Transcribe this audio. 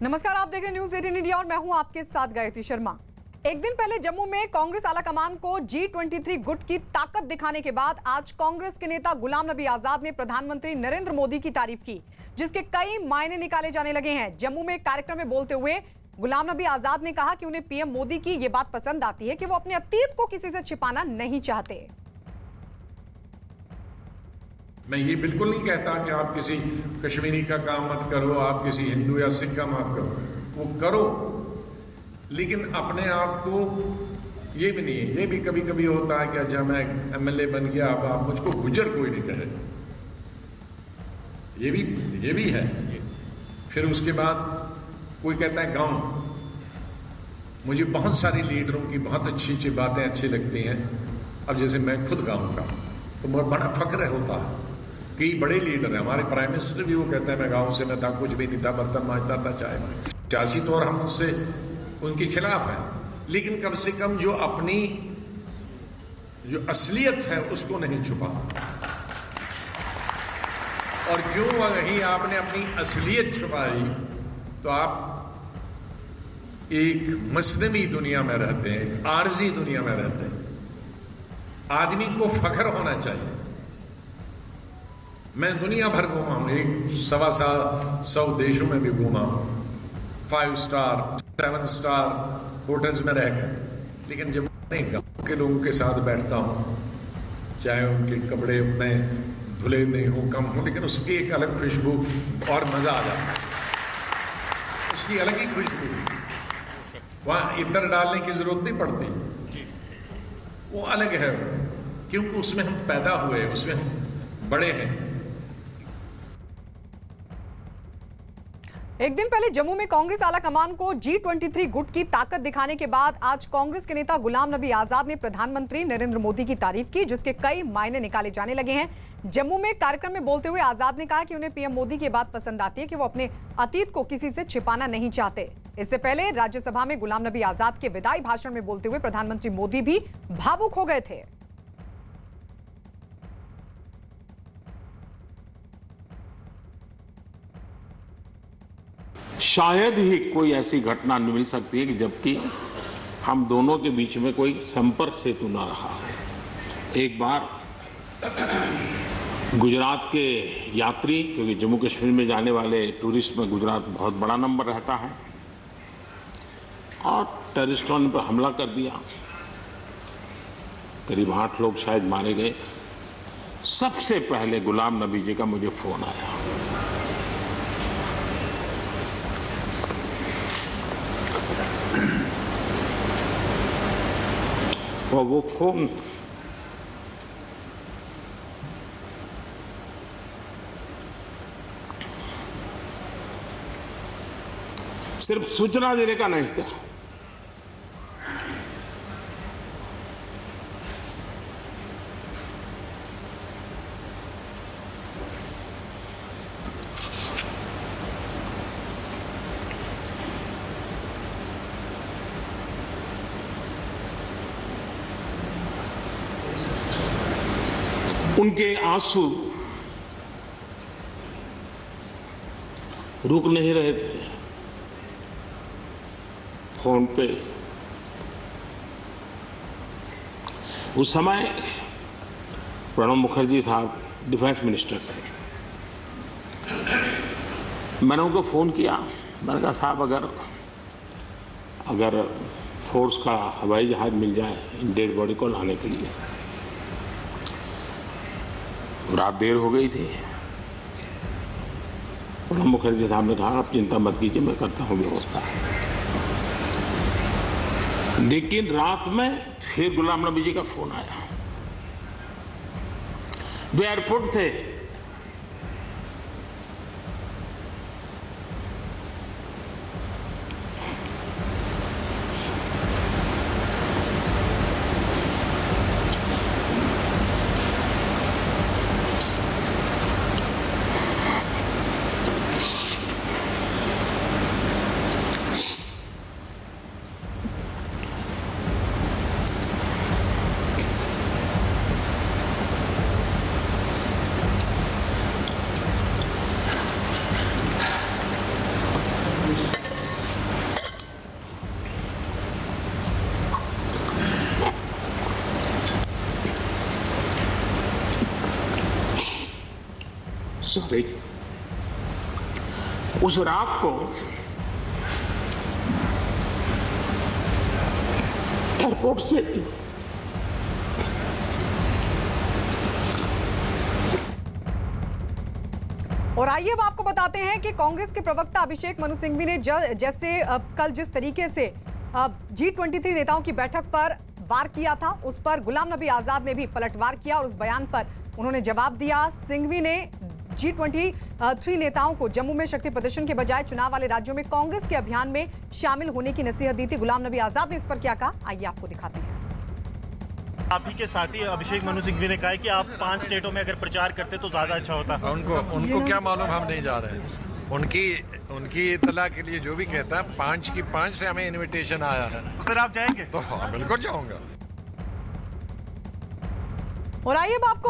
नमस्कार, आप देख रहे हैं न्यूज 18 इंडिया और मैं हूं आपके साथ गायत्री शर्मा। एक दिन पहले जम्मू में कांग्रेस आलाकमान को G23 गुट की ताकत दिखाने के बाद आज कांग्रेस के नेता गुलाम नबी आजाद ने प्रधानमंत्री नरेंद्र मोदी की तारीफ की, जिसके कई मायने निकाले जाने लगे हैं। जम्मू में एक कार्यक्रम में बोलते हुए गुलाम नबी आजाद ने कहा कि उन्हें पीएम मोदी की यह बात पसंद आती है कि वो अपने अतीत को किसी से छिपाना नहीं चाहते। मैं ये बिल्कुल नहीं कहता कि आप किसी कश्मीरी का काम मत करो, आप किसी हिंदू या सिख का मत करो, वो करो, लेकिन अपने आप को ये भी नहीं है। ये भी कभी कभी होता है कि अच्छा मैं एमएलए बन गया, अब आप मुझको गुजर कोई नहीं कहे, ये भी है। फिर उसके बाद कोई कहता है गांव। मुझे बहुत सारे लीडरों की बहुत अच्छी अच्छी बातें अच्छी लगती हैं। अब जैसे मैं खुद गांव का, तो बहुत बड़ा फख्र होता है। कई बड़े लीडर हैं, हमारे प्राइम मिनिस्टर भी वो कहते हैं मैं गांव से मैं था, कुछ भी नहीं था, बर्तन मांजता था, चाय में। सियासी तौर हम उससे उनके खिलाफ हैं, लेकिन कम से कम जो अपनी जो असलियत है उसको नहीं छुपा। और क्यों वहीं आपने अपनी असलियत छुपाई, तो आप एक मसनवी दुनिया में रहते हैं, एक आरजी दुनिया में रहते हैं। आदमी को फख्र होना चाहिए। मैं दुनिया भर घूमा हूं, 100 देशों में भी घूमा हूं, 5 स्टार 7 स्टार होटल्स में रहकर। लेकिन जब मैं गांव के लोगों के साथ बैठता हूं, चाहे उनके कपड़े उतने धुले नहीं हो, कम हो, लेकिन उसकी एक अलग खुशबू और मजा आ जाता है। उसकी अलग ही खुशबू, वहां इत्र डालने की जरूरत नहीं पड़ती, वो अलग है, क्योंकि उसमें हम पैदा हुए, उसमें हम बड़े हैं। एक दिन पहले जम्मू में कांग्रेस आलाकमान को G23 गुट की ताकत दिखाने के बाद आज कांग्रेस के नेता गुलाम नबी आजाद ने प्रधानमंत्री नरेंद्र मोदी की तारीफ की, जिसके कई मायने निकाले जाने लगे हैं। जम्मू में एक कार्यक्रम में बोलते हुए आजाद ने कहा कि उन्हें पीएम मोदी की बात पसंद आती है कि वो अपने अतीत को किसी से छिपाना नहीं चाहते। इससे पहले राज्यसभा में गुलाम नबी आजाद के विदाई भाषण में बोलते हुए प्रधानमंत्री मोदी भी भावुक हो गए थे। शायद ही कोई ऐसी घटना मिल सकती है कि जबकि हम दोनों के बीच में कोई संपर्क सेतु न रहा हो। एक बार गुजरात के यात्री, क्योंकि जम्मू कश्मीर में जाने वाले टूरिस्ट में गुजरात बहुत बड़ा नंबर रहता है, और टेररिस्टों ने पर हमला कर दिया, करीब 8 लोग शायद मारे गए। सबसे पहले गुलाम नबी जी का मुझे फोन आया। और वो फोन सिर्फ सूचना देने का नहीं था, उनके आंसू रुक नहीं रहे थे। फोन पे उस समय प्रणब मुखर्जी साहब डिफेंस मिनिस्टर थे। मैंने उनको फोन किया, मैंने कहा साहब अगर फोर्स का हवाई जहाज मिल जाए इन डेड बॉडी को लाने के लिए। रात देर हो गई थी। प्रणब मुखर्जी साहब ने कहा आप चिंता मत कीजिए, मैं करता हूँ व्यवस्था। लेकिन रात में फिर गुलाम नबी जी का फोन आया। वे एयरपोर्ट थे, सॉरी, उस रात को एयरपोर्ट से और आइए अब आपको बताते हैं कि कांग्रेस के प्रवक्ता अभिषेक मनु सिंघवी ने जैसे कल जिस तरीके से G23 नेताओं की बैठक पर वार किया था, उस पर गुलाम नबी आजाद ने भी पलटवार किया और उस बयान पर उन्होंने जवाब दिया। सिंघवी ने G23 नेताओं को जम्मू में शक्ति प्रदर्शन के बजाय चुनाव वाले राज्यों में कांग्रेस के अभियान में शामिल होने की नसीहत दी थी। गुलाम नबी आजाद ने इस पर क्या कहा, आइए आपको दिखाते हैं। आप ही के साथी अभिषेक मनु सिंघवी ने कहा है कि आप 5 स्टेटों में अगर प्रचार करते तो ज्यादा अच्छा होता। उनको क्या मालूम, हम नहीं जा रहे हैं। उनकी इतला के लिए जो भी कहता है, 5 की 5 से हमें इनविटेशन आया है। सर आप जाएंगे? तो हाँ, बिल्कुल जाऊंगा। और आइए अब आपको